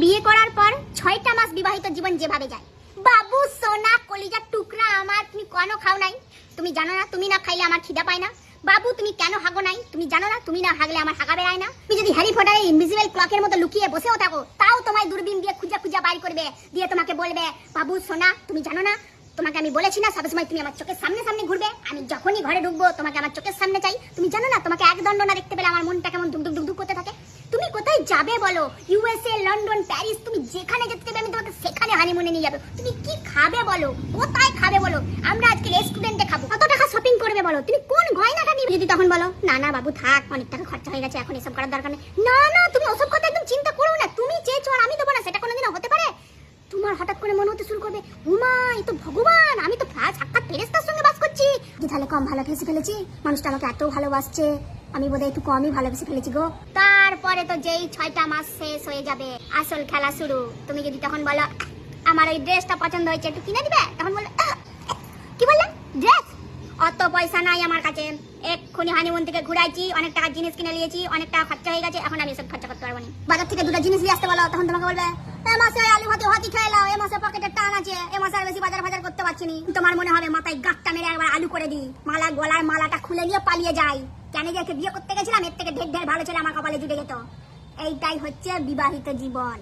বিয়ে করার পর 6টা মাস বিবাহিত জীবন যেভাবে যায়। বাবু সোনা কলিজার টুকরা আমার, তুমি কেন খাও নাই? তুমি জানো না তুমি না খাইলে আমার খিদা পায় না? বাবু তুমি কেন হাগো নাই? তুমি জানো না তুমি না হাগলে আমার হাগা বেরায় না? তুমি যদি হ্যারি পটারের ইনভিজিবল ক্লকের মতো লুকিয়ে বসেও থাকো, তাও তোমায় দূরবীন দিয়ে খুঁজা খুঁজা বাইর করবে, দিয়ে তোমাকে বলবে বাবু সোনা তুমি জানো না, তোমাকে আমি বলেছি না সবসময় তুমি আমার চোখের সামনে সামনে ঘুরবে, আমি যখনই ঘরে ঢুকবো তোমাকে আমার চোখের সামনে চাই। তুমি জানো না তোমাকে এক দণ্ড না দেখতে পেলে আমার মনটা কেমন ধুক ধুক ধুক ধুক করতে থাকে। তুমি কোথায় যাবে বলো? ইউএসএ, লন্ডন, প্যারিস, তুমি যেখানে যেতে দেবে আমি তোমাকে সেখানে হানিমুনে নিয়ে যাবো। তুমি কি খাবে বলো? কোথায় খাবে বলো? আমরা আজকে রেস্টুরেন্টে খাবো। কত টাকা শপিং করবে বলো? তুমি কোন গয়নাটা নিবে? যদি তখন বলো না না বাবু থাক, অনেক টাকা খরচা হয়ে গেছে, এখন এসব করার দরকার নেই। না না তুমি ওসব কথা একদম চিন্তা করো না, তুমি চেয়েছো আর আমি দেবো না, সেটা কোনোদিনও হতে পারে? তোমার হঠাৎ করে মনে হতে শুরু করবে উমা এ তো ভগবান, আমি তো সাক্ষাৎ ফেরেশতার সঙ্গে বাস করছি। তাহলে কম ভালোবেসে ফেলেছি, মানুষটা আমাকে এত ভালোবাসছে, আমি বোধহয় একটু কমই ভালোবেসে ফেলেছি গো। তারপরে তো যেই 6টা মাস শেষ হয়ে যাবে আসল খেলা শুরু। তুমি যদি তখন বলো আমার এই ড্রেসটা পছন্দ হয়েছে একটু কিনে দিবে, তখন বললো কি বললেন ড্রেস? অত পয়সা নাই আমার কাছে, এক্ষুনি হানিমুন থেকে ঘুরাইছি, অনেক টাকা জিনিস কিনে নিয়েছি, অনেক টাকা খরচা হয়ে গেছে, এখন আমি এসব খরচা করতে পারবো না। বাজার থেকে দুটো জিনিস নিয়ে আসতে বলো, তখন তোমাকে বলবে এ মাসে আলু ভাতে ভাতি খেয়ে নাও, এ মাসে পকেটের টান আছে, এ মাসে আর বেশি বাজার করতে পারছি না। তোমার মনে হবে মাথায় গাঁটটা মেরে একবার আলু করে দিই, মালা গলায় মালাটা খুলে নিয়ে পালিয়ে যাই, কেন যে একে বিয়ে করতে গেছিলাম, এর থেকে ঢের ঢের ভালো ছেলে আমার কপালে জুটে যেত। এইটাই হচ্ছে বিবাহিত জীবন।